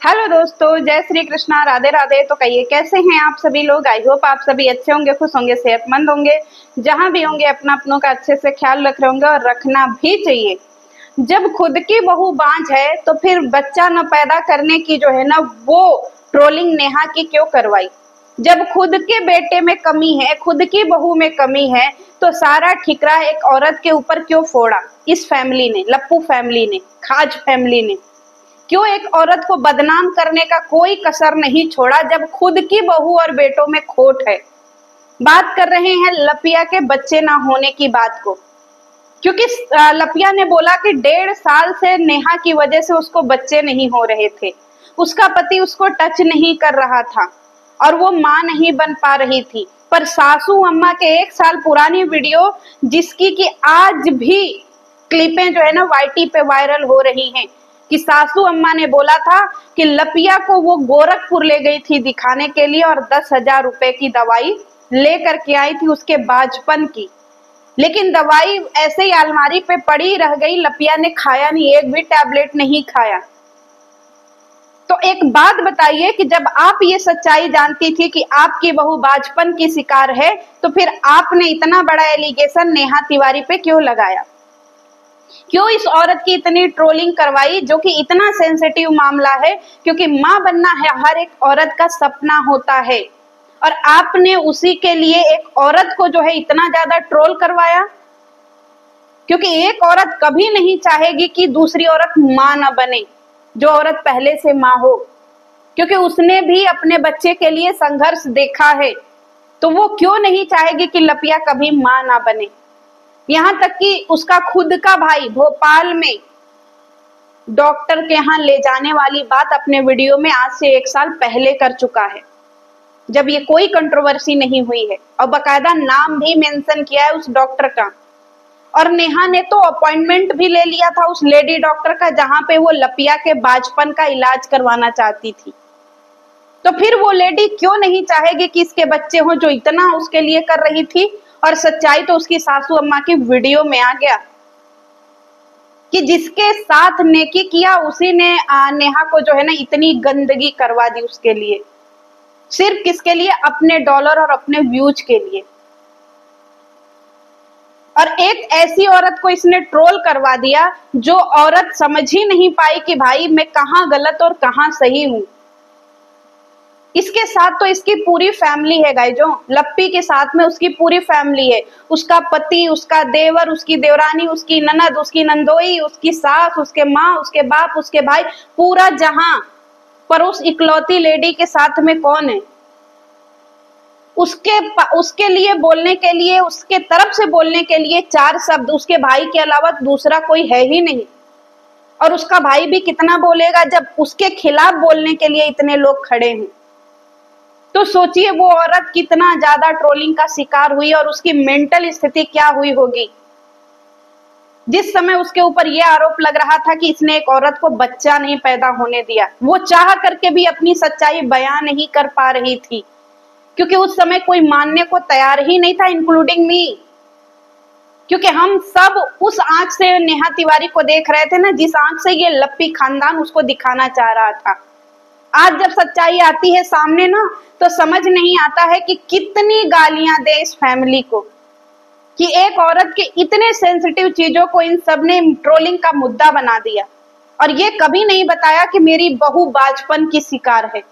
Hello दोस्तों, जय श्री कृष्णा, राधे राधे। तो कहिए कैसे हैं आप सभी लोग। आई होप आप सभी अच्छे होंगे, खुश होंगे, सेहतमंद होंगे। जहां भी होंगे अपना अपनों का अच्छे से ख्याल रख रहे होंगे और रखना भी चाहिए। जब खुद की बहू बांझ है तो फिर बच्चा न पैदा करने की जो है ना वो ट्रोलिंग नेहा की क्यों करवाई। जब खुद के बेटे में कमी है, खुद की बहू में कमी है, तो सारा ठिकरा एक औरत के ऊपर क्यों फोड़ा इस फैमिली ने, लप्पू फैमिली ने, खाज फैमिली ने। क्यों एक औरत को बदनाम करने का कोई कसर नहीं छोड़ा जब खुद की बहू और बेटों में खोट है। बात कर रहे हैं लपिया के बच्चे ना होने की बात को, क्योंकि लपिया ने बोला कि 1.5 साल से नेहा की वजह से उसको बच्चे नहीं हो रहे थे। उसका पति उसको टच नहीं कर रहा था और वो मां नहीं बन पा रही थी। पर सासू अम्मा के 1 साल पुरानी वीडियो, जिसकी कि आज भी क्लिपें जो है ना वाईटी पे वायरल हो रही हैं, कि सासू अम्मा ने बोला था कि लपिया को वो गोरखपुर ले गई थी दिखाने के लिए और 10,000 रुपए की दवाई लेकर के आई थी उसके बाजपन की। लेकिन दवाई ऐसे ही अलमारी पे पड़ी रह गई, लपिया ने खाया नहीं, एक भी टैबलेट नहीं खाया। तो एक बात बताइए कि जब आप ये सच्चाई जानती थी कि आपकी बहू बाजपन की शिकार है, तो फिर आपने इतना बड़ा एलिगेशन नेहा तिवारी पे क्यों लगाया। क्यों इस औरत की इतनी ट्रोलिंग करवाई, जो कि इतना सेंसिटिव मामला है, क्योंकि मां बनना है हर एक औरत का सपना होता है। और आपने उसी के लिए एक औरत को जो है इतना ज्यादा ट्रोल करवाया, क्योंकि एक औरत कभी नहीं चाहेगी कि दूसरी औरत मां ना बने, जो औरत पहले से मां हो, क्योंकि उसने भी अपने बच्चे के लिए संघर्ष देखा है। तो वो क्यों नहीं चाहेगी कि लपिया कभी मां ना बने। यहां तक कि उसका खुद का भाई भोपाल में डॉक्टर के यहां ले जाने वाली बात अपने वीडियो में आज से 1 साल पहले कर चुका है, जब ये कोई कंट्रोवर्सी नहीं हुई है, और बकायदा नाम भी मेंशन किया है उस डॉक्टर का। और नेहा ने तो अपॉइंटमेंट भी ले लिया था उस लेडी डॉक्टर का, जहां पे वो लपिया के बाजपन का इलाज करवाना चाहती थी। तो फिर वो लेडी क्यों नहीं चाहेगी कि इसके बच्चे हों, जो इतना उसके लिए कर रही थी। और सच्चाई तो उसकी सासू अम्मा की वीडियो में आ गया कि जिसके साथ नेकी किया उसी ने नेहा को जो है ना इतनी गंदगी करवा दी उसके लिए, सिर्फ किसके लिए, अपने डॉलर और अपने व्यूज के लिए। और एक ऐसी औरत को इसने ट्रोल करवा दिया जो औरत समझ ही नहीं पाई कि भाई मैं कहां गलत और कहां सही हूं। इसके साथ तो इसकी पूरी फैमिली है गाइस, जो लप्पी के साथ में उसकी पूरी फैमिली है। उसका पति, उसका देवर, उसकी देवरानी, उसकी ननद, उसकी नंदोई, उसकी सास, उसके माँ, उसके बाप, उसके भाई, पूरा जहां। पर उस इकलौती लेडी के साथ में कौन है। उसके लिए बोलने के लिए, उसके तरफ से बोलने के लिए 4 शब्द उसके भाई के अलावा दूसरा कोई है ही नहीं। और उसका भाई भी कितना बोलेगा जब उसके खिलाफ बोलने के लिए इतने लोग खड़े हैं। तो सोचिए वो औरत कितना ज्यादा ट्रोलिंग का शिकार हुई और उसकी मेंटल स्थिति क्या हुई होगी। जिस समय उसके ऊपर यह आरोप लग रहा था कि इसने एक औरत को बच्चा नहीं पैदा होने दिया, वो चाह करके भी अपनी सच्चाई बयान नहीं कर पा रही थी, क्योंकि उस समय कोई मानने को तैयार ही नहीं था, इंक्लूडिंग मी। क्योंकि हम सब उस आंख से नेहा तिवारी को देख रहे थे ना, जिस आंख से ये लप्पी खानदान उसको दिखाना चाह रहा था। आज जब सच्चाई आती है सामने ना, तो समझ नहीं आता है कि कितनी गालियां दे इस फैमिली को, कि एक औरत के इतने सेंसिटिव चीजों को इन सब ने ट्रोलिंग का मुद्दा बना दिया। और ये कभी नहीं बताया कि मेरी बहू बाजपन की शिकार है।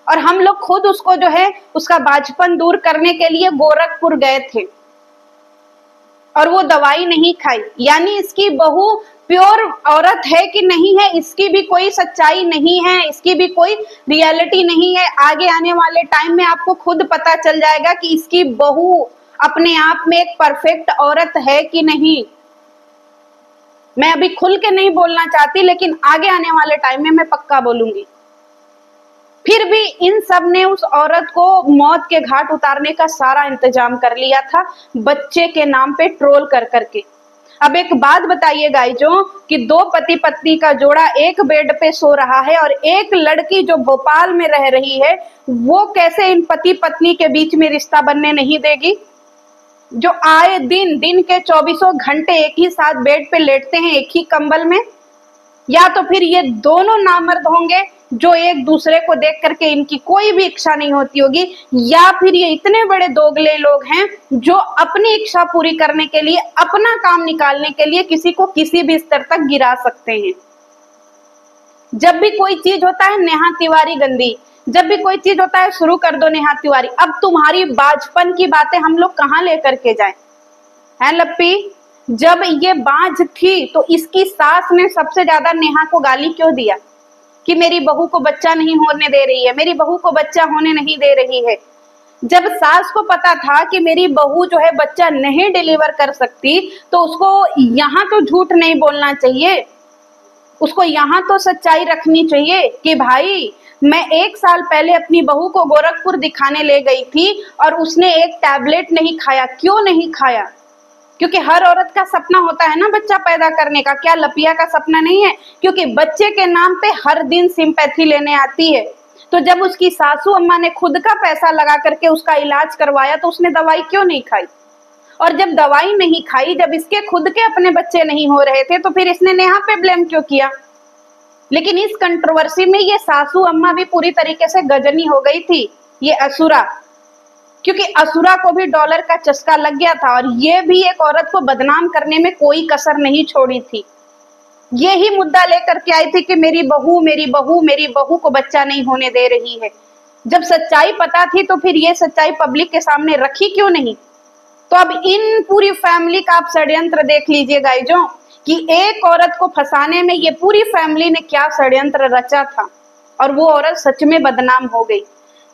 और हम लोग खुद उसको जो है उसका बाजपन दूर करने के लिए गोरखपुर गए थे और वो दवाई नहीं खाई। यानी इसकी बहू प्योर औरत है कि नहीं है, इसकी भी कोई सच्चाई नहीं है, इसकी भी कोई रियलिटी नहीं है। आगे आने वाले टाइम में आपको खुद पता चल जाएगा कि इसकी बहू अपने आप में एक परफेक्ट औरत है कि नहीं। मैं अभी खुल के नहीं बोलना चाहती, लेकिन आगे आने वाले टाइम में मैं पक्का बोलूंगी। फिर भी इन सब ने उस औरत को मौत के घाट उतारने का सारा इंतजाम कर लिया था, बच्चे के नाम पे ट्रोल कर करके। अब एक बात बताइए गाइजों, कि 2 पति पत्नी का जोड़ा एक बेड पे सो रहा है और एक लड़की जो भोपाल में रह रही है, वो कैसे इन पति पत्नी के बीच में रिश्ता बनने नहीं देगी। जो आए दिन के 24 घंटे एक ही साथ बेड पे लेटते हैं, एक ही कंबल में। या तो फिर ये दोनों नामर्द होंगे जो एक दूसरे को देख करके इनकी कोई भी इच्छा नहीं होती होगी, या फिर ये इतने बड़े दोगले लोग हैं जो अपनी इच्छा पूरी करने के लिए, अपना काम निकालने के लिए किसी को किसी भी स्तर तक गिरा सकते हैं। जब भी कोई चीज होता है नेहा तिवारी गंदी, जब भी कोई चीज होता है शुरू कर दो नेहा तिवारी। अब तुम्हारी बाजपन की बातें हम लोग कहाँ लेकर के जाएं? है लप्पी, जब ये बाज थी तो इसकी सास ने सबसे ज्यादा नेहा को गाली क्यों दिया कि मेरी बहू को बच्चा नहीं होने दे रही है, मेरी बहू को बच्चा होने नहीं दे रही है। जब सास को पता था कि मेरी बहू जो है बच्चा नहीं डिलीवर कर सकती, तो उसको यहाँ तो झूठ नहीं बोलना चाहिए, उसको यहाँ तो सच्चाई रखनी चाहिए कि भाई मैं 1 साल पहले अपनी बहू को गोरखपुर दिखाने ले गई थी और उसने एक टैबलेट नहीं खाया। क्यों नहीं खाया? क्योंकि हर औरत का सपना होता है ना बच्चा पैदा करने का। क्या लपिया का सपना नहीं है? क्योंकि बच्चे के नाम पे हर दिन सिंपैथी लेने आती है। तो जब उसकी सासू अम्मा ने खुद का पैसा लगा करके उसका इलाज करवाया तो उसने दवाई क्यों नहीं खाई? और जब दवाई नहीं खाई, जब इसके खुद के अपने बच्चे नहीं हो रहे थे, तो फिर इसने नेहा पे ब्लेम क्यों किया? लेकिन इस कंट्रोवर्सी में ये सासू अम्मा भी पूरी तरीके से गजनी हो गई थी, ये असुरा, क्योंकि असुरा को भी डॉलर का चस्का लग गया था और ये भी एक औरत को बदनाम करने में कोई कसर नहीं छोड़ी थी। यही मुद्दा लेकर के आई थी कि मेरी बहू मेरी बहू मेरी बहू को बच्चा नहीं होने दे रही है। जब सच्चाई पता थी तो फिर ये सच्चाई पब्लिक के सामने रखी क्यों नहीं? तो अब इन पूरी फैमिली का आप षड्यंत्र देख लीजिए गाइजों कि एक औरत को फंसाने में ये पूरी फैमिली ने क्या षड्यंत्र रचा था, और वो औरत सच में बदनाम हो गई।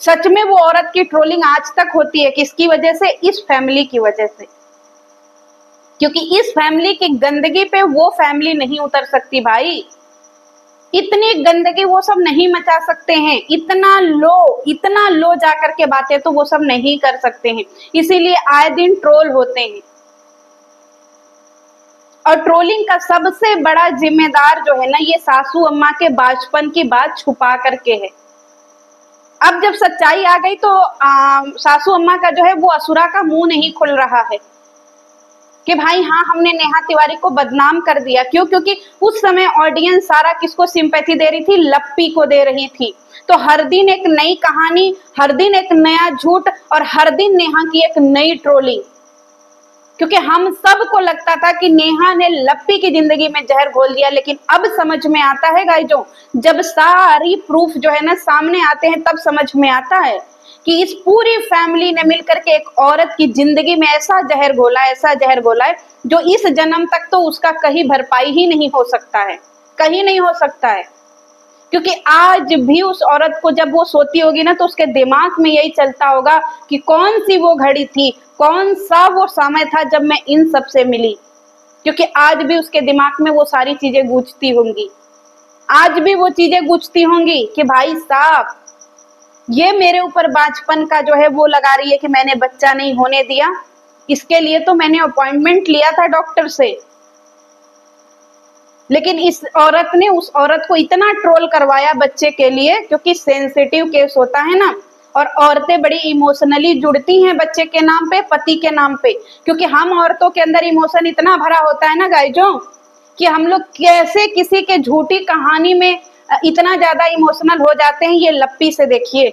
सच में वो औरत की ट्रोलिंग आज तक होती है, किसकी वजह से? इस फैमिली की वजह से। क्योंकि इस फैमिली की गंदगी पे वो फैमिली नहीं उतर सकती भाई। इतनी गंदगी वो सब नहीं मचा सकते हैं, इतना लो जाकर के बातें तो वो सब नहीं कर सकते हैं। इसीलिए आए दिन ट्रोल होते हैं, और ट्रोलिंग का सबसे बड़ा जिम्मेदार जो है ना, ये सासू अम्मा के बाजपन की बात छुपा करके है। अब जब सच्चाई आ गई तो सासू अम्मा का जो है वो असुरा का मुंह नहीं खुल रहा है कि भाई हाँ हमने नेहा तिवारी को बदनाम कर दिया। क्यों? क्योंकि उस समय ऑडियंस सारा किसको सिंपैथी दे रही थी? लप्पी को दे रही थी। तो हर दिन एक नई कहानी, हर दिन एक नया झूठ, और हर दिन नेहा की एक नई ट्रोलिंग। क्योंकि हम सबको लगता था कि नेहा ने लप्पी की जिंदगी में जहर घोल दिया, लेकिन अब समझ में आता है गाइजों, जब सारी प्रूफ जो है ना सामने आते हैं तब समझ में आता है कि इस पूरी फैमिली ने मिलकर के एक औरत की जिंदगी में ऐसा जहर घोला है जो इस जन्म तक तो उसका कहीं भरपाई ही नहीं हो सकता है, कहीं नहीं हो सकता है। क्योंकि आज भी उस औरत को जब वो सोती होगी ना तो उसके दिमाग में यही चलता होगा कि कौन सी वो घड़ी थी, कौन सा वो समय था जब मैं इन सब से मिली। क्योंकि आज भी उसके दिमाग में वो सारी चीजें गूंजती होंगी, आज भी वो चीजें गूंजती होंगी कि भाई साहब ये मेरे ऊपर बाजपन का जो है वो लगा रही है कि मैंने बच्चा नहीं होने दिया, इसके लिए तो मैंने अपॉइंटमेंट लिया था डॉक्टर से। लेकिन इस औरत ने उस औरत को इतना ट्रोल करवाया बच्चे के लिए, क्योंकि सेंसिटिव केस होता है ना, और औरतें बड़ी इमोशनली जुड़ती हैं बच्चे के नाम पे, पति के नाम पे। क्योंकि हम औरतों के अंदर इमोशन इतना भरा होता है ना गाइजों कि हम लोग कैसे किसी के झूठी कहानी में इतना ज्यादा इमोशनल हो जाते हैं, ये लप्पी से देखिए।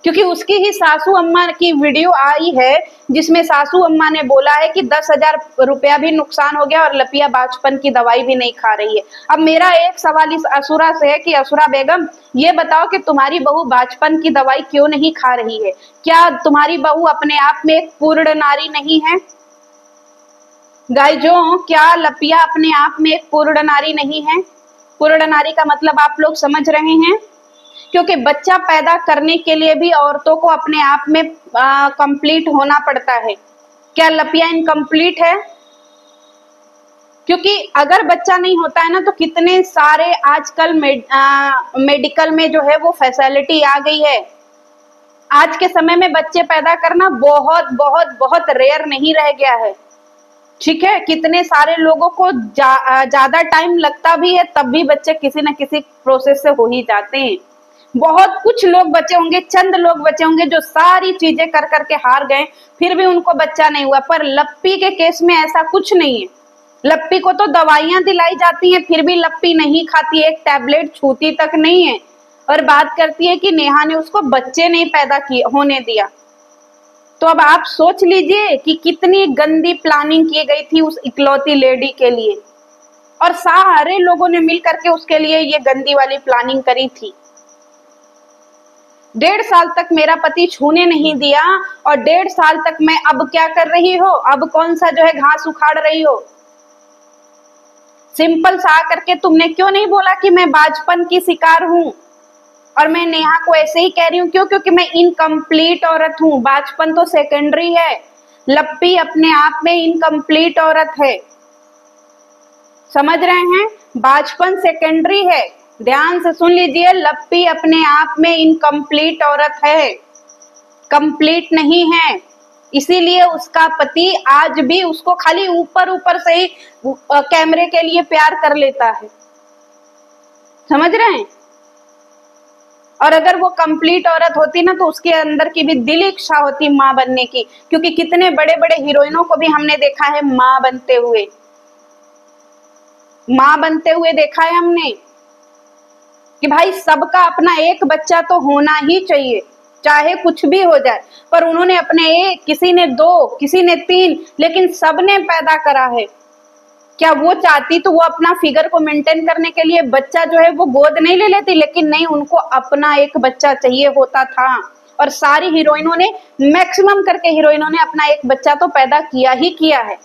क्योंकि उसकी ही सासू अम्मा की वीडियो आई है जिसमें सासू अम्मा ने बोला है कि 10,000 रुपया भी नुकसान हो गया और लपिया बाजपन की दवाई भी नहीं खा रही है। अब मेरा एक सवाल इस असुरा से है कि असुरा बेगम ये बताओ कि तुम्हारी बहू बाजपन की दवाई क्यों नहीं खा रही है? क्या तुम्हारी बहू अपने आप में एक पूर्ण नारी नहीं है? गाइजों, क्या लपिया अपने आप में एक पूर्ण नारी नहीं है? पूर्ण नारी का मतलब आप लोग समझ रहे हैं? क्योंकि बच्चा पैदा करने के लिए भी औरतों को अपने आप में कंप्लीट होना पड़ता है। क्या लपिया इनकम्प्लीट है? क्योंकि अगर बच्चा नहीं होता है ना तो कितने सारे आजकल मेडिकल में जो है वो फैसिलिटी आ गई है। आज के समय में बच्चे पैदा करना बहुत बहुत बहुत रेयर नहीं रह गया है। ठीक है, कितने सारे लोगों को ज्यादा टाइम लगता भी है, तब भी बच्चे किसी न किसी प्रोसेस से हो ही जाते हैं। बहुत कुछ लोग बचे होंगे, चंद लोग बचे होंगे जो सारी चीजें कर करके हार गए, फिर भी उनको बच्चा नहीं हुआ। पर लप्पी के केस में ऐसा कुछ नहीं है। लप्पी को तो दवाइयां दिलाई जाती हैं, फिर भी लप्पी नहीं खाती, एक टैबलेट छूती तक नहीं है, और बात करती है कि नेहा ने उसको बच्चे नहीं पैदा किए होने दिया। तो अब आप सोच लीजिए कि कितनी गंदी प्लानिंग की गई थी उस इकलौती लेडी के लिए, और सारे लोगों ने मिल करके उसके लिए ये गंदी वाली प्लानिंग करी थी। 1.5 साल तक मेरा पति छूने नहीं दिया, और 1.5 साल तक मैं अब क्या कर रही हो, अब कौन सा जो है घास उखाड़ रही हो। सिंपल सा करके तुमने क्यों नहीं बोला कि मैं बाजपन की शिकार हूं, और मैं नेहा को ऐसे ही कह रही हूँ, क्यों? क्योंकि मैं इनकम्प्लीट औरत हूँ, बाजपन तो सेकेंडरी है, लप्पी अपने आप में इनकम्प्लीट औरत है, समझ रहे हैं? बाजपन सेकेंडरी है, ध्यान से सुन लीजिए, लप्पी अपने आप में इनकम्प्लीट औरत है, कंप्लीट नहीं है। इसीलिए उसका पति आज भी उसको खाली ऊपर ऊपर से ही कैमरे के लिए प्यार कर लेता है, समझ रहे हैं? और अगर वो कंप्लीट औरत होती ना, तो उसके अंदर की भी दिल इच्छा होती माँ बनने की, क्योंकि कितने बड़े बड़े हीरोइनों को भी हमने देखा है माँ बनते हुए, माँ बनते हुए देखा है हमने कि भाई सबका अपना एक बच्चा तो होना ही चाहिए, चाहे कुछ भी हो जाए। पर उन्होंने अपने एक, किसी ने 2, किसी ने 3, लेकिन सबने पैदा करा है। क्या वो चाहती तो वो अपना फिगर को मेंटेन करने के लिए बच्चा जो है वो गोद नहीं ले लेती, लेकिन नहीं, उनको अपना एक बच्चा चाहिए होता था। और सारी हीरोइनों ने, मैक्सिमम करके हीरोइनों ने अपना एक बच्चा तो पैदा किया ही किया है।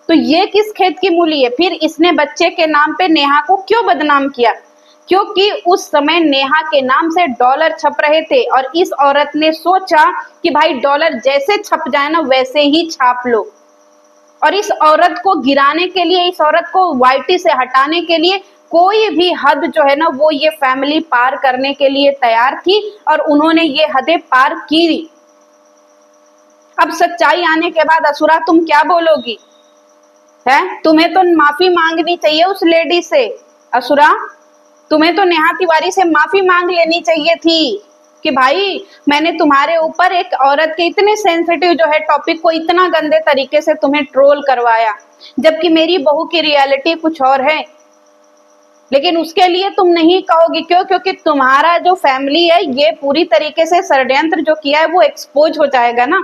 तो ये किस खेत की मूली है? फिर इसने बच्चे के नाम पे नेहा को क्यों बदनाम किया? क्योंकि उस समय नेहा के नाम से डॉलर छप रहे थे, और इस औरत ने सोचा कि भाई डॉलर जैसे छप जाए ना वैसे ही छाप लो। और इस औरत को गिराने के लिए, इस औरत को वाईटी से हटाने के लिए कोई भी हद जो है ना वो ये फैमिली पार करने के लिए तैयार थी, और उन्होंने ये हदें पार की। अब सच्चाई आने के बाद असुरा तुम क्या बोलोगी? है, तुम्हें तो माफी मांगनी चाहिए उस लेडी से। असुरा, तुम्हें तो नेहा तिवारी से माफी मांग लेनी चाहिए थी कि भाई मैंने तुम्हारे ऊपर, एक औरत के इतने सेंसिटिव जो है टॉपिक को इतना गंदे तरीके से तुम्हें ट्रोल करवाया, जबकि मेरी बहू की रियलिटी कुछ और है। लेकिन उसके लिए तुम नहीं कहोगी, क्यों? क्योंकि तुम्हारा जो फैमिली है ये पूरी तरीके से षड्यंत्र जो किया है वो एक्सपोज हो जाएगा ना,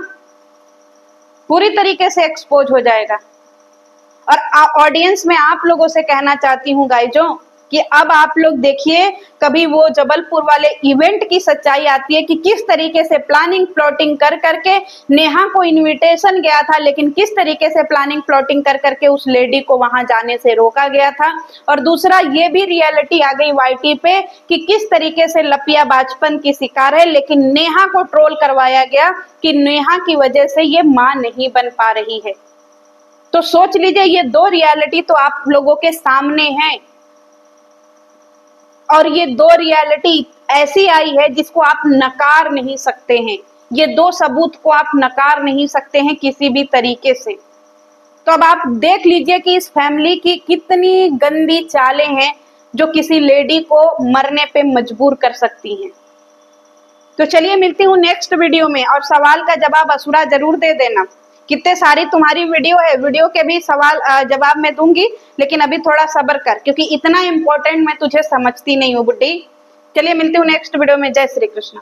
पूरी तरीके से एक्सपोज हो जाएगा। और ऑडियंस में आप लोगों से कहना चाहती हूँ गाइजों कि अब आप लोग देखिए, कभी वो जबलपुर वाले इवेंट की सच्चाई आती है कि किस तरीके से प्लानिंग प्लॉटिंग कर करके नेहा को इनविटेशन गया था, लेकिन किस तरीके से प्लानिंग प्लॉटिंग कर करके उस लेडी को वहां जाने से रोका गया था। और दूसरा ये भी रियलिटी आ गई वाईटी पे कि किस तरीके से लपिया बाजपन की शिकार है, लेकिन नेहा को ट्रोल करवाया गया कि नेहा की वजह से ये माँ नहीं बन पा रही है। तो सोच लीजिए, ये 2 रियलिटी तो आप लोगों के सामने है, और ये 2 रियलिटी ऐसी आई है जिसको आप नकार नहीं सकते हैं। ये 2 सबूत को आप नकार नहीं सकते हैं किसी भी तरीके से। तो अब आप देख लीजिए कि इस फैमिली की कितनी गंदी चालें हैं जो किसी लेडी को मरने पे मजबूर कर सकती हैं। तो चलिए मिलती हूँ नेक्स्ट वीडियो में, और सवाल का जवाब असुरा जरूर दे देना। कितने सारी तुम्हारी वीडियो है, वीडियो के भी सवाल जवाब मैं दूंगी, लेकिन अभी थोड़ा सब्र कर, क्योंकि इतना इंपॉर्टेंट मैं तुझे समझती नहीं हूँ बुड्ढी। चलिए मिलती हूँ नेक्स्ट वीडियो में। जय श्री कृष्ण।